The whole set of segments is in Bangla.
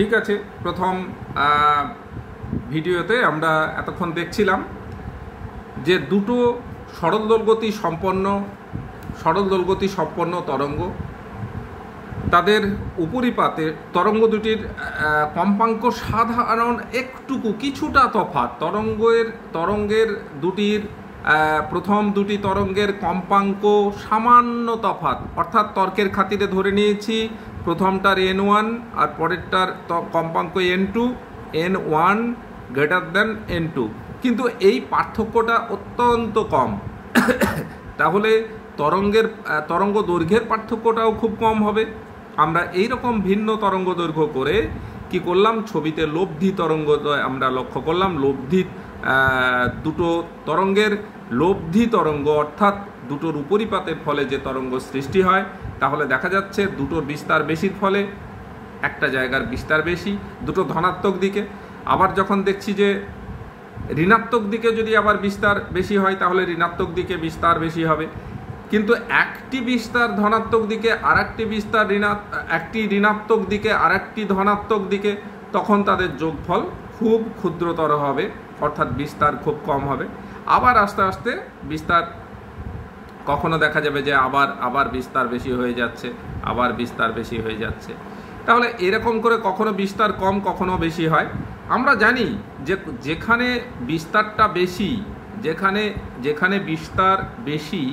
ঠিক আছে, প্রথম ভিডিওতে আমরা এতক্ষণ দেখছিলাম যে দুটো সরল দোলগতি সম্পন্ন তরঙ্গ, তাদের উপরিপাতে তরঙ্গ দুটির কম্পাঙ্ক সাধারণ কিছুটা তফাৎ। তরঙ্গের দুটির প্রথম দুটি তরঙ্গের কম্পাঙ্ক সামান্য তফাৎ, অর্থাৎ তর্কের খাতিরে ধরে নিয়েছি প্রথমটার n1 আর পরেরটার কম্পাঙ্ক n2, n1 greater than n2, কিন্তু এই পার্থক্যটা অত্যন্ত কম। তাহলে তরঙ্গ দৈর্ঘ্যের পার্থক্যটাও খুব কম হবে। আমরা এই রকম ভিন্ন তরঙ্গ দৈর্ঘ্য করে কি করলাম, ছবিতে লব্ধি তরঙ্গ আমরা লক্ষ্য করলাম। দুটো তরঙ্গের লব্ধি তরঙ্গ, অর্থাৎ দুটোর উপরিপাতের ফলে যে তরঙ্গ সৃষ্টি হয়, তাহলে দেখা যাচ্ছে দুটোর বিস্তার বেশির ফলে একটা জায়গার বিস্তার বেশি, দুটো ধনাত্মক দিকে। আবার যখন দেখছি যে ঋণাত্মক দিকে যদি আবার বিস্তার বেশি হয়, তাহলে ঋণাত্মক দিকে বিস্তার বেশি হবে। কিন্তু একটি বিস্তার ধনাত্মক দিকে আর একটি বিস্তার একটি ঋণাত্মক দিকে আর একটি ধনাত্মক দিকে, তখন তাদের যোগফল খুব ক্ষুদ্রতর হবে, অর্থাৎ বিস্তার খুব কম হবে। আবার আস্তে আস্তে বিস্তার কখনো দেখা যাবে যে আবার বিস্তার বেশি হয়ে যাচ্ছে, আবার বিস্তার বেশি হয়ে যাচ্ছে। তাহলে এরকম করে কখনো বিস্তার কম, কখনো বেশি হয়। আমরা জানি যে যেখানে বিস্তারটা বেশি, যেখানে বিস্তার বেশি,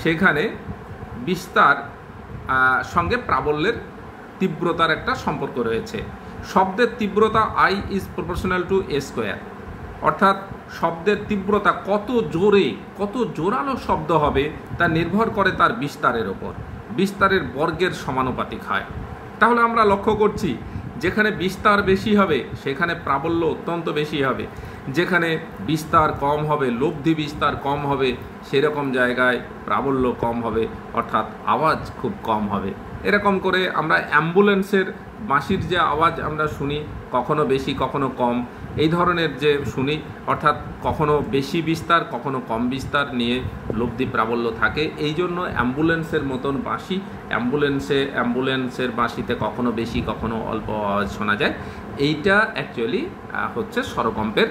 সেখানে বিস্তার সঙ্গে প্রাবল্যের তীব্রতার একটা সম্পর্ক রয়েছে। শব্দের তীব্রতা I is proportional to a square, অর্থাৎ শব্দের তীব্রতা কত জোরালো শব্দ হবে তা নির্ভর করে তার বিস্তারের ওপর, বিস্তারের বর্গের সমানুপাতিক হয়। তাহলে আমরা লক্ষ্য করছি যেখানে বিস্তার বেশি হবে সেখানে প্রাবল্য অত্যন্ত বেশি হবে, যেখানে বিস্তার কম হবে, লব্ধি বিস্তার কম হবে, সেরকম জায়গায় প্রাবল্য কম হবে, অর্থাৎ আওয়াজ খুব কম হবে। এরকম করে আমরা অ্যাম্বুলেন্সের বাঁশির যে আওয়াজ আমরা শুনি, কখনো বেশি কখনো কম, এই ধরনের যে শুনি, অর্থাৎ কখনো বেশি বিস্তার কখনো কম বিস্তার নিয়ে লব্ধি প্রাবল্য থাকে। এই জন্য অ্যাম্বুলেন্সের মতন বাঁশি, অ্যাম্বুলেন্সের বাঁশিতে কখনো বেশি কখনো অল্প আওয়াজ শোনা যায়। এইটা অ্যাকচুয়ালি হচ্ছে স্বরকম্পের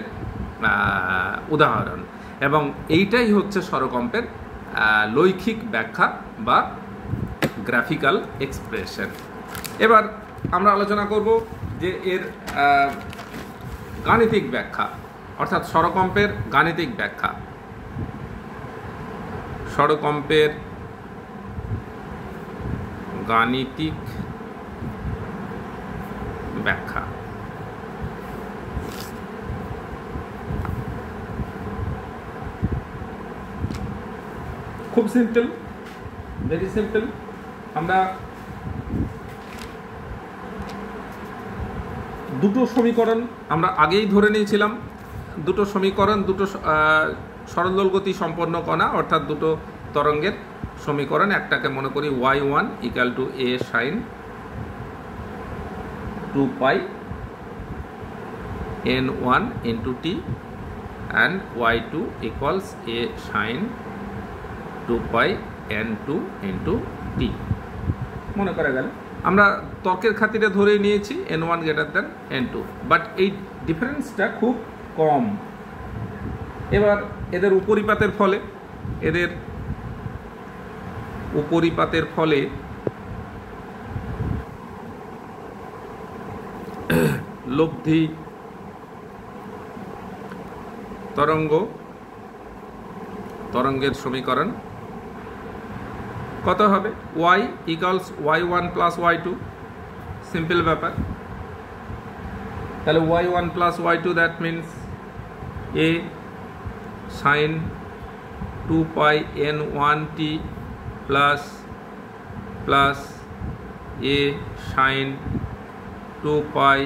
উদাহরণ, এবং এইটাই হচ্ছে স্বরকম্পের লৈখিক ব্যাখ্যা বা গ্রাফিক্যাল এক্সপ্রেশন। এবার আমরা আলোচনা করব যে এর গাণিতিক ব্যাখ্যা, অর্থাৎ স্বরকম্পের গাণিতিক ব্যাখ্যা। স্বরকম্পের গাণিতিক ব্যাখ্যা। খুব সিম্পল, ভেরি সিম্পল। আমরা দুটো সমীকরণ আমরা আগেই ধরে নিয়েছিলাম, দুটো সমীকরণ, দুটো সরল দোলগতি সম্পন্ন কণা, অর্থাৎ দুটো তরঙ্গের সমীকরণ। একটাকে মনে করি y1 equal to a sin 2 pi n1 into t and y2 equals a sin 2 pi n2 into t মনে করা গেল। আমরা তর্কের খাতিরে ধরে নিয়েছি n1 greater than n2, but এই ডিফারেন্সটা খুব কম। এবার এদের উপরিপাতের ফলে লব্ধি তরঙ্গের সমীকরণ কত হবে? y equals y1 plus y2, simple ব্যাপার। তাহলে y1 plus y2, that means a sin 2 pi n1t plus a sin 2 pi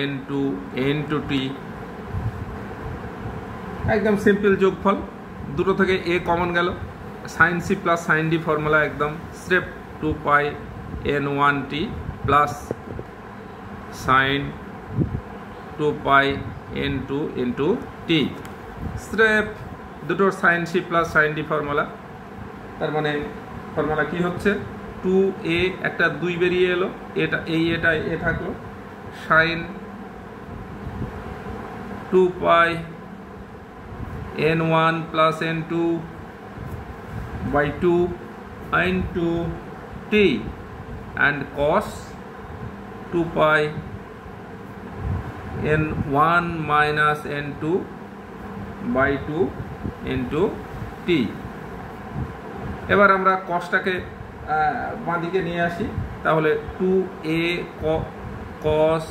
n2 into t, একদম সিম্পল যোগফল। দুটো থেকে a কমন গেল, sin c plus sin d formula একদম স্রেফ 2 pi n1t plus sin 2 pi n2 into t, স্রেফ দুটোর sin c plus sin d formula. তার মানে ফর্মুলা কি হচ্ছে? 2a একটা 2 বেরিয়ে এলো, এটা এ থাকলো, sign 2 pi n1 plus n2 by 2 into t and cos 2 pi n1 minus n2 by 2 into t। এবার আমরা cosটাকে বাঁ দিকে নিয়ে আসি, তাহলে 2a cos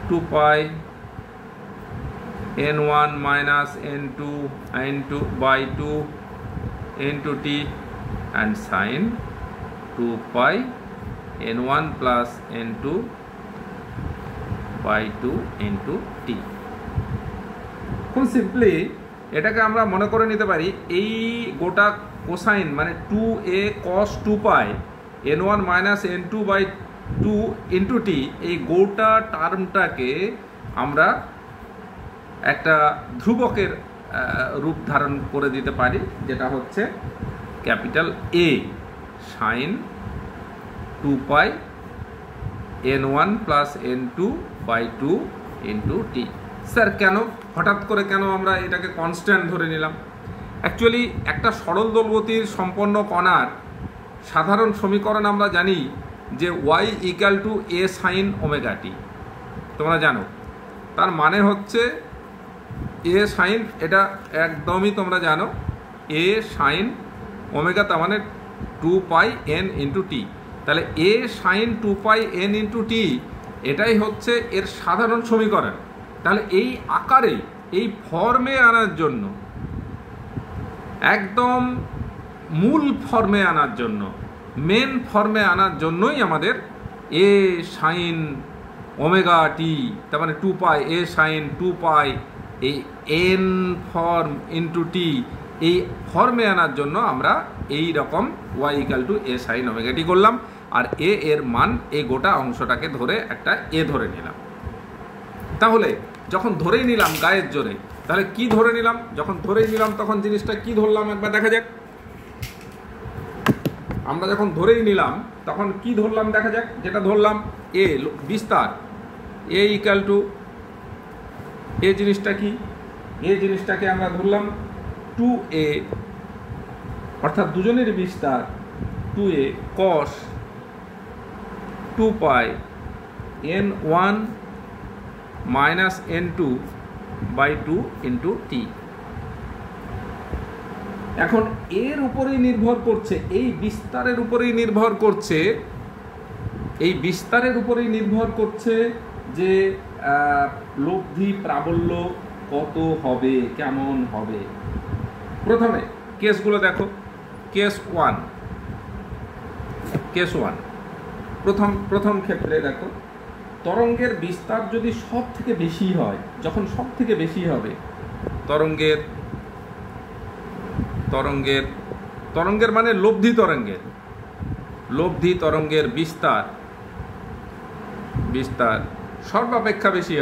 2 pi n1 minus n2 by 2 into t and sin 2 pi n1 plus n2 by 2 into t। খুব সিম্পলি এটাকে আমরা মনে করে নিতে পারি এই গোটা কোসাইন মানে 2a cos 2 pi n1 minus n2 by 2 into t, এই গোটা টার্মটাকে আমরা একটা ধ্রুবকের রূপ ধারণ করে দিতে পারি, যেটা হচ্ছে capital A sine 2 pi n1 plus n2 by 2 into T. Sir কেন হঠাৎ করে কেন আমরা এটাকে কনস্ট্যান্ট ধরে নিলাম? অ্যাকচুয়ালি একটা সরল দোলগতির সম্পন্ন কণার সাধারণ সমীকরণ আমরা জানি যে y equal to a sine omega t, তোমরা জানো। তার মানে হচ্ছে a সাইন, এটা একদমই তোমরা জানো, a সাইন ওমেগা তার মানে 2 পাই n ইন্টু টি। তাহলে a sine 2 pi n into t এটাই হচ্ছে এর সাধারণ সমীকরণ। তাহলে এই আকারে এই ফর্মে আনার জন্য, একদম মূল ফর্মে আনার জন্য, মেন ফর্মে আনার জন্যই আমাদের a সাইন ওমেগা টি তার মানে 2 পাই a সাইন 2 পাই এই n ফর্ম ইন্টু টি, এই ফর্মে আনার জন্য আমরা এই রকম y equal to a sine omega t করলাম। আর a এর মান এই গোটা অংশটাকে ধরে একটা a ধরে নিলাম। তাহলে যখন ধরেই নিলাম গায়ের জোরে, তাহলে কি ধরে নিলাম? যখন ধরেই নিলাম তখন জিনিসটা কি ধরলাম একবার দেখা যাক। আমরা যখন ধরেই নিলাম তখন কি ধরলাম দেখা যাক। যেটা ধরলাম a বিস্তার, a ইকুয়াল টু এ জিনিসটা কি? এই জিনিসটাকে আমরা ধরলাম 2a, অর্থাৎ দুজনের বিস্তার 2a cos 2 pi n1 minus n2 by 2 into t. এখন এর উপরেই নির্ভর করছে, এই বিস্তারের উপরেই নির্ভর করছে, এই বিস্তারের উপরেই নির্ভর করছে যে লব্ধি প্রাবল্য কত হবে, কেমন হবে। প্রথমে কেসগুলো দেখো। কেস 1, প্রথম ক্ষেত্রে দেখো, তরঙ্গের বিস্তার যদি সব থেকে বেশি হয়, যখন সব থেকে বেশি হবে তরঙ্গের মানে লব্ধি তরঙ্গের বিস্তার সর্বাপেক্ষা বেশি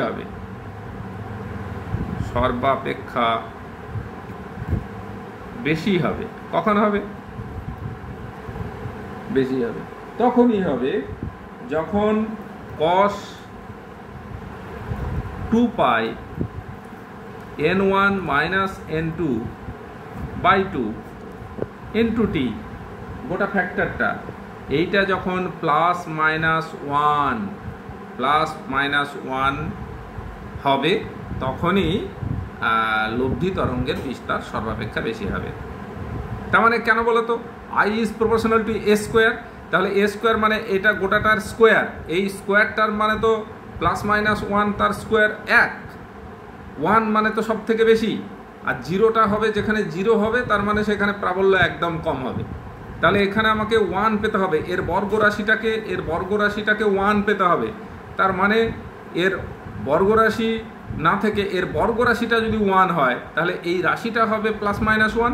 হবে, কখন হবে? বেশি হবে তখনই হবে যখন cos 2 pi n1 minus n2 by 2 into t, গোটা ফ্যাক্টরটা এইটা যখন প্লাস মাইনাস 1 হবে, তখনই লব্ধি তরঙ্গের বিস্তার সর্বাপেক্ষা বেশি হবে। তার মানে কেন বলো তো? i is proportional to a square. তাহলে a স্কোয়ার মানে এটা গোটাটার স্কোয়ার, এই স্কোয়ারটার মানে তো প্লাস মাইনাস 1 তার স্কোয়ার 1, 1 মানে তো সব থেকে বেশি, আর জিরোটা হবে যেখানে জিরো হবে তার মানে সেখানে প্রাবল্য একদম কম হবে। তাহলে এখানে আমাকে 1 পেতে হবে, এর বর্গরাশিটাকে 1 পেতে হবে। তার মানে এর বর্গরাশি না থেকে এর বর্গরাশিটা যদি 1 হয় তাহলে এই রাশিটা হবে প্লাস মাইনাস 1।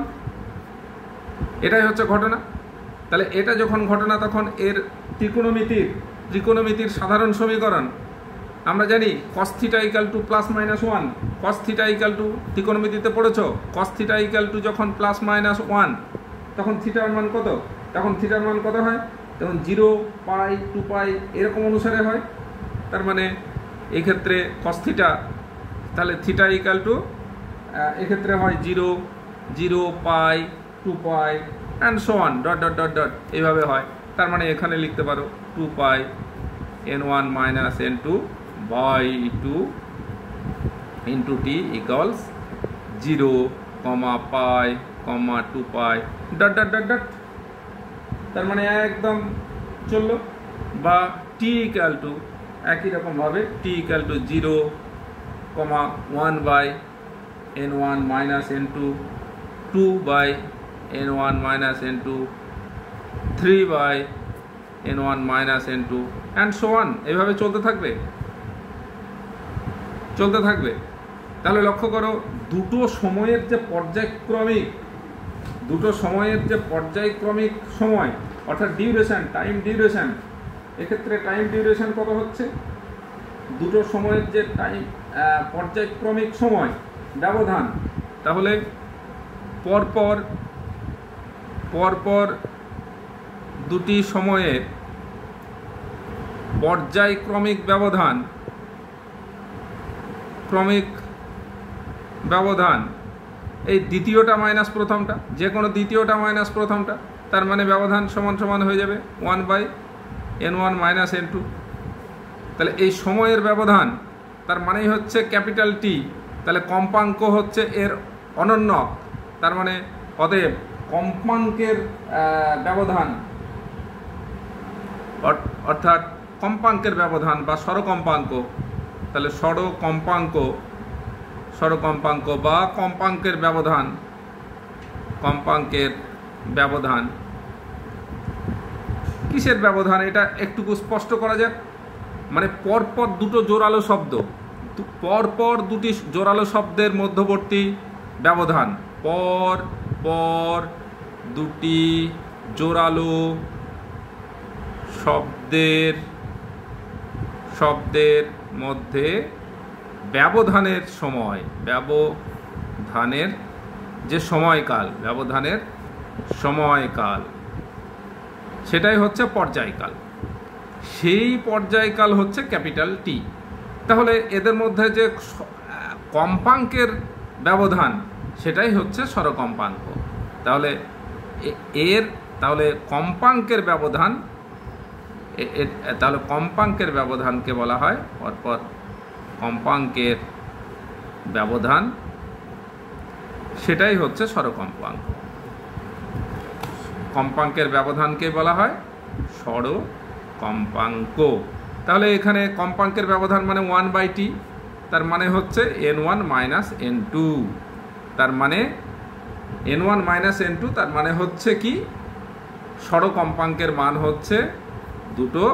এটাই হচ্ছে ঘটনা। তাহলে এটা যখন ঘটনা তখন এর ত্রিকোণমিতির সাধারণ সমীকরণ আমরা জানি cos theta equal to plus minus 1, cos theta equal to ত্রিকোণমিতিতে পড়েছ, cos থিটা ইকুয়াল টু যখন প্লাস মাইনাস 1 তখন থিটার মান কত? তখন থিটার মান কত হয়? যেমন 0 পাই 2 পাই এরকম অনুসারে হয়। তার মানে এক্ষেত্রে cos থিটা, তাহলে থিটা ইকাল টু এক্ষেত্রে হয় 0 0 pi 2 pi and so on dot dot dot dot এইভাবে হয়। তার মানে এখানে লিখতে পারো 2 pi n1 minus n2 by 2 into t equals 0 comma pi comma 2 pi dot dot dot dot. তার মানে একদম চললো। বা টি ইকুয়াল টু একই রকমভাবে t equal to 0 comma 1 by n1 minus n2 2 by n1 minus n2 3 by n1 minus n2 and so on এইভাবে চলতে থাকবে। তাহলে লক্ষ্য করো দুটো সময়ের যে পর্যায়ক্রমিক সময় অর্থাৎ ডিউরেশন, টাইম ডিউরেশন, এক্ষেত্রে টাইম ডিউরেশন কত হচ্ছে, দুটো সময়ের যে পর্যায়ক্রমিক সময় ব্যবধান, তাহলে পরপর দুটি সময়ের পর্যায়ক্রমিক ব্যবধান এই দ্বিতীয়টা মাইনাস প্রথমটা, যে কোনো দ্বিতীয়টা মাইনাস প্রথমটা, তার মানে ব্যবধান সমান সমান হয়ে যাবে 1 বাই n1 মাইনাস n2। তাহলে এই সময়ের ব্যবধান তার মানেই হচ্ছে ক্যাপিটাল টি, তাহলে কম্পাঙ্ক হচ্ছে এর অনন্যক। তার মানে অতএব কম্পাঙ্কের ব্যবধান অর্থাৎ কম্পাঙ্কের ব্যবধান বা স্বরকম্পাঙ্ক, তাহলে স্বরকম্পাঙ্ক বা কম্পাঙ্কের ব্যবধান কিসের ব্যবধান এটা একটুকু স্পষ্ট করা যাক। মানে পরপর দুটো জোরালো শব্দের মধ্যবর্তী ব্যবধান, পর দুটি জোরালো শব্দের মধ্যে ব্যবধানের যে সময়কাল সেটাই হচ্ছে পর্যায়কাল। সেই পর্যায়কাল হচ্ছে ক্যাপিটাল টি। তাহলে এদের মধ্যে যে কম্পাঙ্কের ব্যবধান সেটাই হচ্ছে স্বরকম্পাঙ্ক। তাহলে কম্পাঙ্কের ব্যবধানকে বলা হয় পরপর কম্পাঙ্কের ব্যবধান, সেটাই হচ্ছে স্বরকম্পাঙ্ক। কম্পাঙ্কের ব্যবধানকে বলা হয় স্বরকম্পাঙ্ক। তাহলে এখানে কম্পাঙ্কের ব্যবধান মানে 1 বাই টি, তার মানে হচ্ছে n1 মাইনাস n2। তার মানে n1 মাইনাস n2 তার মানে হচ্ছে কি, স্বরকম্পাঙ্কের মান হচ্ছে দুটো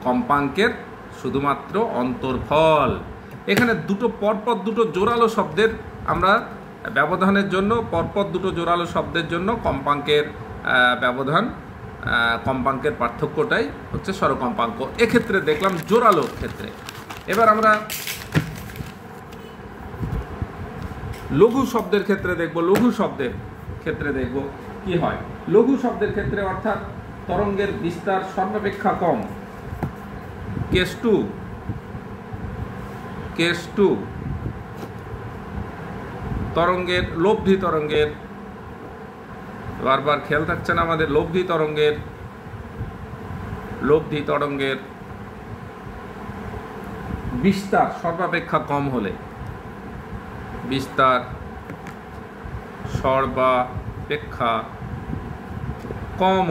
কম্পাঙ্কের শুধুমাত্র অন্তর্ফল। এখানে পরপর দুটো জোরালো শব্দের আমরা ব্যবধানের জন্য পরপর দুটো জোরালো শব্দের জন্য কম্পাঙ্কের ব্যবধান, কম্পাঙ্কের পার্থক্যটাই হচ্ছে স্বরকম্পাঙ্ক। এক্ষেত্রে দেখলাম জোরালোর ক্ষেত্রে। এবার আমরা লঘু শব্দের ক্ষেত্রে দেখব কি হয়। লঘু শব্দের ক্ষেত্রে অর্থাৎ তরঙ্গের বিস্তার সর্বাপেক্ষা কম, কেস টু তরঙ্গের, লব্ধি তরঙ্গের, বারবার খেয়াল থাকছে না আমাদের, লব্ধি তরঙ্গের বিস্তার সর্বাপেক্ষা কম হলে, বিস্তার সর্বাপেক্ষা কম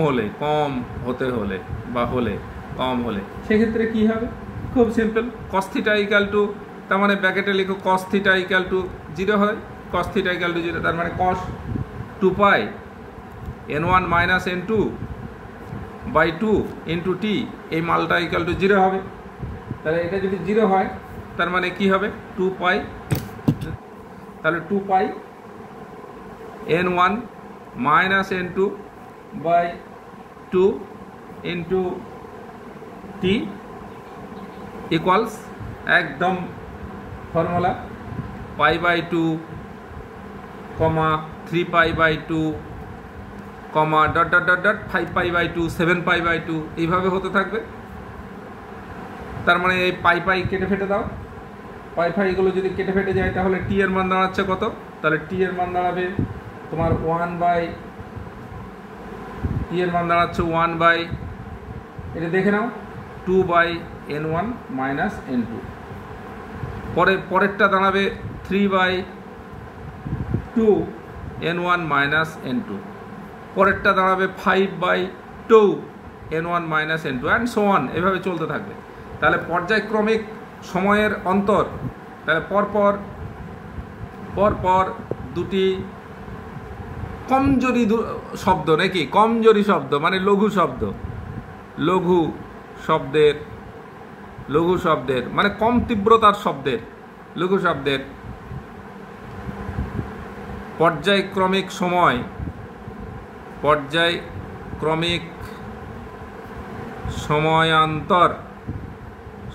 হলে সেক্ষেত্রে কি হবে, খুব simple, cos theta equal two, তার মানে ব্র্যাকেটে লিখো cos থিটা ইকুয়াল টু 0 হয়, cos থিটা ইকুয়াল টু 0, তার মানে cos 2 pi n1 minus n2 by 2 into t, এই মালটা ইকুয়াল টু 0 হবে। তাহলে এটা যদি 0 হয় তার মানে কি হবে 2 পাই, তাহলে 2 pi n1 minus n2 by 2 into t equals একদম formula pi by 2 comma 3 pi by 2 comma dot dot dot dot 5π/2 7π/2 এইভাবে হতে থাকবে। তার মানে এই পাই কেটে ফেটে দাও, এগুলো যদি কেটে ফেটে যায় তাহলে টি এর মান দাঁড়াচ্ছে কত? তাহলে টি এর মান দাঁড়াবে তোমার 1/, এটা দেখে নাও 2/n1 - n2। পরেরটা দাঁড়াবে 3/2 n1 - n2, পরেরটা দাঁড়াবে 5/2 n1 - n2 and so on, এভাবে চলতে থাকবে। তাহলে পর্যায়ক্রমিক সময়ের অন্তর, তাহলে পরপর দুটি কমজোরি শব্দ, নাকি কমজোরি শব্দ মানে লঘু শব্দের মানে কম তীব্রতার শব্দের, লঘু শব্দের পর্যায়ক্রমিক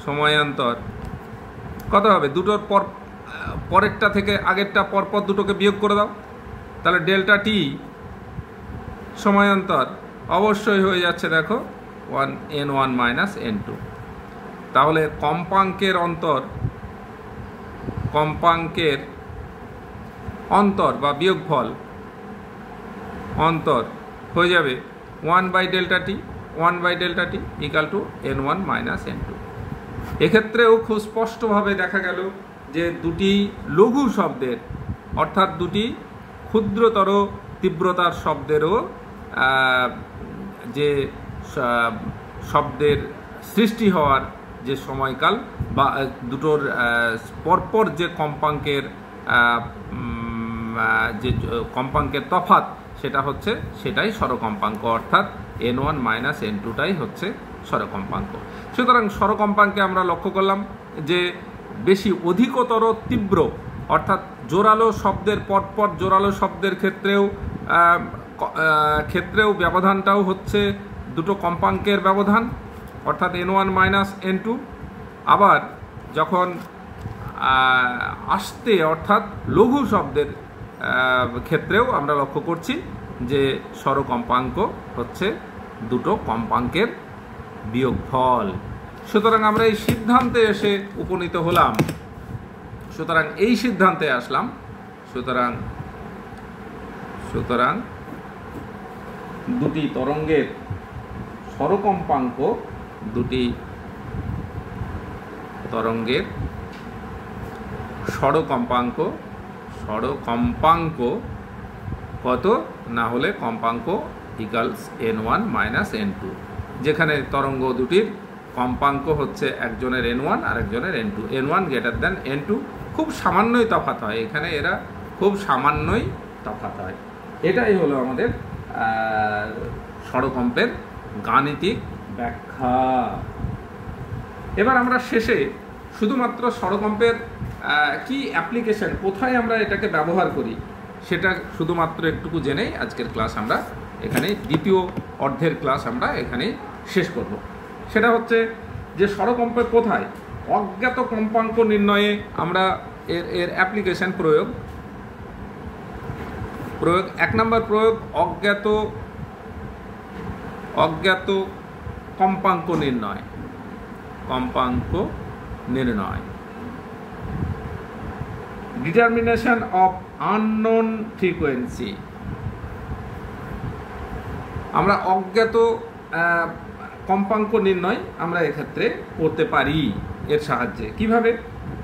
সময়ান্তর কত হবে? দুটোর পরেরটা থেকে আগেরটা পরপর দুটোকে বিয়োগ করে দাও, তাহলে ডেল্টা টি সময়ান্তর অবশ্যই হয়ে যাচ্ছে দেখো n1 - n2। তাহলে কম্পাঙ্কের অন্তর বা বিয়োগফল অন্তর হয়ে যাবে 1/Δt = n1 - n2। এক্ষেত্রেও খুব স্পষ্টভাবে দেখা গেল যে দুটি লঘু শব্দের অর্থাৎ দুটি ক্ষুদ্রতর তীব্রতার শব্দেরও যে শব্দের সৃষ্টি হওয়ার যে সময়কাল বা দুটোর পরপর যে কম্পাঙ্কের তফাৎ সেটাই স্বরকম্পাঙ্ক, অর্থাৎ n1 - n2টাই হচ্ছে স্বরকম্পাঙ্ক। সুতরাং স্বরকম্পাঙ্কে আমরা লক্ষ্য করলাম যে বেশি অধিকতর তীব্র অর্থাৎ জোরালো শব্দের পরপর জোরালো শব্দের ক্ষেত্রেও ব্যবধানটাও হচ্ছে দুটো কম্পাঙ্কের ব্যবধান, অর্থাৎ n1 - n2। আবার যখন আস্তে অর্থাৎ লঘু শব্দের ক্ষেত্রেও আমরা লক্ষ্য করছি যে স্বরকম্পাঙ্ক হচ্ছে দুটো কম্পাঙ্কের বিয়োগফল। সুতরাং আমরা এই সিদ্ধান্তে এসে উপনীত হলাম, সুতরাং এই সিদ্ধান্তে আসলাম, সুতরাং দুটি তরঙ্গের স্বরকম্পাঙ্ক কত না হলে কম্পাঙ্ক ইকালস n1 - n2, যেখানে তরঙ্গ দুটির কম্পাঙ্ক হচ্ছে একজনের n1 আর একজনের n2, n1 > n2। খুব সামান্যই তফাৎ হয় এখানে, এরা খুব সামান্যই তফাৎ হয়। এটাই হলো আমাদের স্বরকম্পের গাণিতিক ব্যাখ্যা। এবার আমরা শেষে শুধুমাত্র স্বরকম্পের কি অ্যাপ্লিকেশন, কোথায় আমরা এটাকে ব্যবহার করি সেটা শুধুমাত্র একটুকু জেনেই আজকের ক্লাস আমরা এখানে দ্বিতীয় অর্ধের ক্লাস আমরা এখানে শেষ করব। সেটা হচ্ছে যে স্বরকম্পের কোথায় অজ্ঞাত কম্পাঙ্ক নির্ণয়ে আমরা এর অ্যাপ্লিকেশন প্রয়োগ 1 নম্বর প্রয়োগ অজ্ঞাত কম্পাঙ্ক নির্ণয় ডিটারমিনেশন অফ আননোন ফ্রিকোয়েন্সি। আমরা অজ্ঞাত কম্পাঙ্ক নির্ণয় আমরা এক্ষেত্রে করতে পারি এর সাহায্যে। কিভাবে?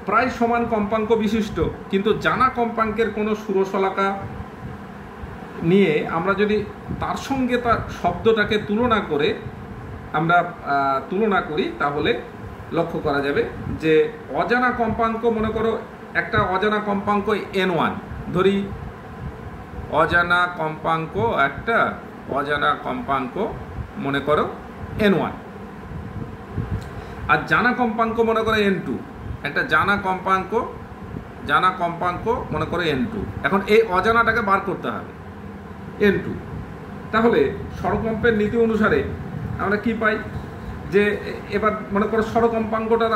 প্রায় সমান কম্পাঙ্ক বিশিষ্ট কিন্তু জানা কম্পাঙ্কের কোনো সুরশলাকা নিয়ে আমরা যদি তার সঙ্গে তার শব্দটাকে তুলনা করি তাহলে লক্ষ্য করা যাবে যে অজানা কম্পাঙ্ক, মনে করো একটা অজানা কম্পাঙ্ক n1 ধরি, অজানা কম্পাঙ্ক মনে করো n1 আর জানা কম্পাঙ্ক মনে করো n2, একটা জানা কম্পাঙ্ক মনে করো n2। এখন এই অজানাটাকে বার করতে হবে n2। তাহলে স্বরকম্পের নীতি অনুসারে আমরা কি পাই যে এবার মনে করো স্বরকম্পাঙ্কটা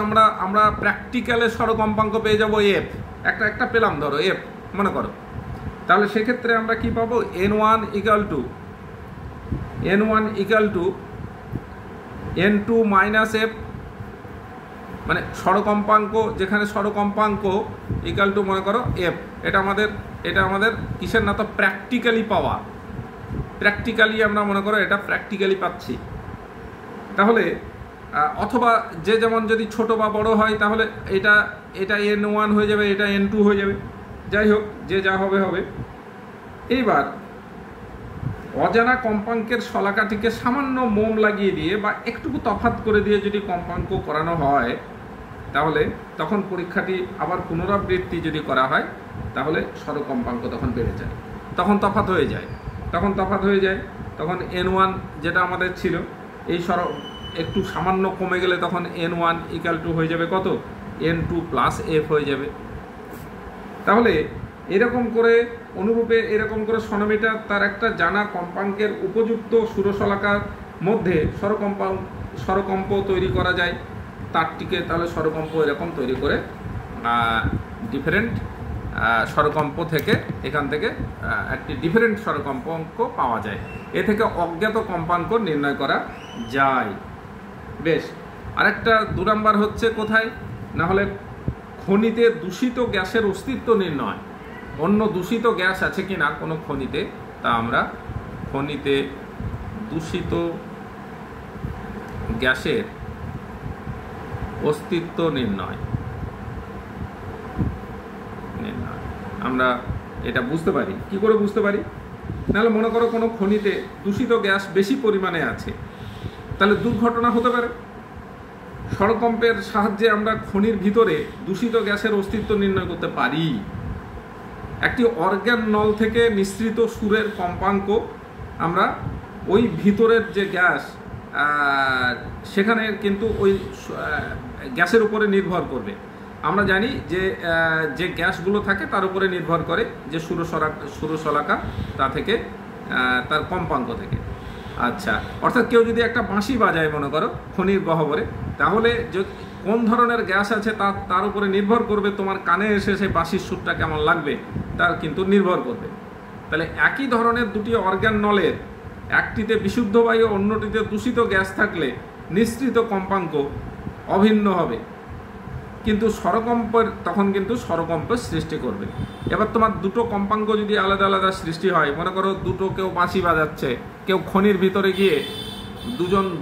আমরা প্র্যাকটিক্যালে স্বরকম্পাঙ্ক পেয়ে যাবো f, একটা পেলাম ধরো f মনে করো। তাহলে সেক্ষেত্রে আমরা কি পাবো n1 = n1 equal to n2 minus F, মানে স্বরকম্পাঙ্ক, যেখানে স্বরকম্পাঙ্ক ইকাল টু মনে করো এফ। এটা আমাদের কিসের না, তো প্র্যাকটিক্যালি পাওয়া, প্র্যাকটিক্যালি আমরা মনে করো এটা প্র্যাকটিক্যালি পাচ্ছি। তাহলে অথবা যে যেমন যদি ছোট বা বড় হয় তাহলে এটা n1 হয়ে যাবে, এটা n2 হয়ে যাবে, যাই হোক যে যা হবে হবে। এইবার অজানা কম্পাঙ্কের শলাকাটিকে সামান্য মোম লাগিয়ে দিয়ে বা একটুকু তফাৎ করে দিয়ে যদি কম্পাঙ্ক করানো হয় তাহলে তখন পরীক্ষাটি আবার পুনরাবৃত্তি যদি করা হয় তাহলে স্বরকম্পাঙ্ক তখন বেড়ে যায়, তখন তফাৎ হয়ে যায়, তখন n1 যেটা আমাদের ছিল এই একটু সামান্য কমে গেলে তখন n1 ইকাল টু হয়ে যাবে কত, n2 প্লাস এফ হয়ে যাবে। তাহলে এরকম করে অনুরূপে এরকম করে সনোমিটার তার একটা জানা কম্পাঙ্কের উপযুক্ত সুরশলাকার মধ্যে স্বরকম্প তৈরি করা যায়, তারটিকে তাহলে স্বরকম্প এরকম তৈরি করে ডিফারেন্ট স্বরকম্প থেকে এখান থেকে একটি ডিফারেন্ট স্বরকম্পাঙ্ক পাওয়া যায়, এ থেকে অজ্ঞাত কম্পাঙ্ক নির্ণয় করা যায়। বেশ, আরেকটা 2 নাম্বার হচ্ছে কোথায় না হলে খনিতে দূষিত গ্যাসের অস্তিত্ব নির্ণয়। অন্য দূষিত গ্যাস আছে কিনা কোনো খনিতে, তা আমরা খনিতে দূষিত গ্যাসের অস্তিত্ব নির্ণয় আমরা এটা বুঝতে পারি। কি করে বুঝতে পারি? নাহলে মনে করো কোনো খনিতে দূষিত গ্যাস বেশি পরিমাণে আছে, তাহলে দুর্ঘটনা হতে পারে। স্বরকম্পের সাহায্যে আমরা খনির ভিতরে দূষিত গ্যাসের অস্তিত্ব নির্ণয় করতে পারি। একটি অর্গ্যান নল থেকে নিঃসৃত সুরের কম্পাঙ্ক আমরা ওই ভিতরের যে গ্যাস সেখানে কিন্তু ওই গ্যাসের উপরে নির্ভর করবে। আমরা জানি যে গ্যাসগুলো থাকে তার উপরে নির্ভর করে যে সুরশলাকা তা থেকে তার কম্পাঙ্ক থেকে। আচ্ছা, অর্থাৎ কেউ যদি একটা বাঁশি বাজায় মনে করো খনির গহ্বরে, তাহলে কোন ধরনের গ্যাস আছে তার উপরে নির্ভর করবে তোমার কানে এসে সেই বাঁশির সুরটা কেমন লাগবে তার কিন্তু নির্ভর করবে। তাহলে একই ধরনের দুটি অর্গ্যান নলের একটিতে বিশুদ্ধ বায়ু অন্যটিতে দূষিত গ্যাস থাকলে নিঃসৃত কম্পাঙ্ক অভিন্ন হবে, কিন্তু তখন কিন্তু স্বরকম্পের সৃষ্টি করবে। এবার তোমার দুটো কম্পাঙ্ক যদি আলাদা আলাদা সৃষ্টি হয়, মনে করো কেউ বাঁশি বাজাচ্ছে, কেউ খনির ভিতরে গিয়ে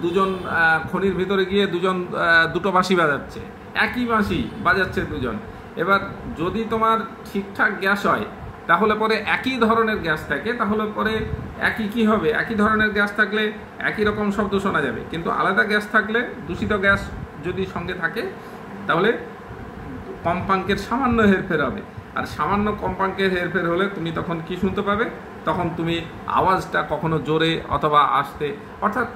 দুজন খনির ভিতরে গিয়ে দুটো বাঁশি বাজাচ্ছে, একই বাঁশি বাজাচ্ছে দুজন। এবার যদি তোমার ঠিকঠাক গ্যাস হয় তাহলে পরে একই ধরনের গ্যাস থাকে, তাহলে পরে একই হবে, একই ধরনের গ্যাস থাকলে একই রকম শব্দ শোনা যাবে। কিন্তু আলাদা গ্যাস থাকলে, দূষিত গ্যাস যদি সঙ্গে থাকে তাহলে কম্পাঙ্কের সামান্য হেরফের হবে। আর সামান্য কম্পাঙ্কের হেরফের হলে তুমি তখন কি শুনতে পাবে? তখন তুমি আওয়াজটা কখনো জোরে অথবা আস্তে, অর্থাৎ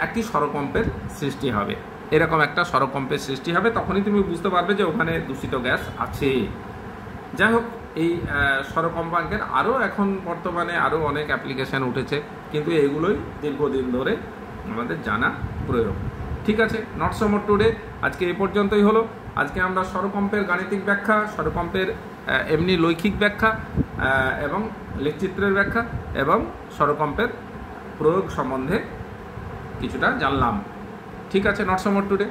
একটি স্বরকম্পের সৃষ্টি হবে। এরকম একটা স্বরকম্পের সৃষ্টি হবে, তখনই তুমি বুঝতে পারবে যে ওখানে দূষিত গ্যাস আছে। যাই হোক, এই স্বরকম্পাঙ্কের এখন বর্তমানে আরও অনেক অ্যাপ্লিকেশান উঠেছে, কিন্তু এগুলোই দীর্ঘদিন ধরে আমাদের জানা প্রয়োগ। ঠিক আছে, নট সো মোর টুডে, আজকে এই পর্যন্তই হলো। আজকে আমরা স্বরকম্পের গাণিতিক ব্যাখ্যা, স্বরকম্পের এমনি লৈখিক ব্যাখ্যা এবং লেখচিত্রের ব্যাখ্যা এবং স্বরকম্পের প্রয়োগ সম্বন্ধে কিছুটা জানলাম। ঠিক আছে, নট সো মোর টুডে।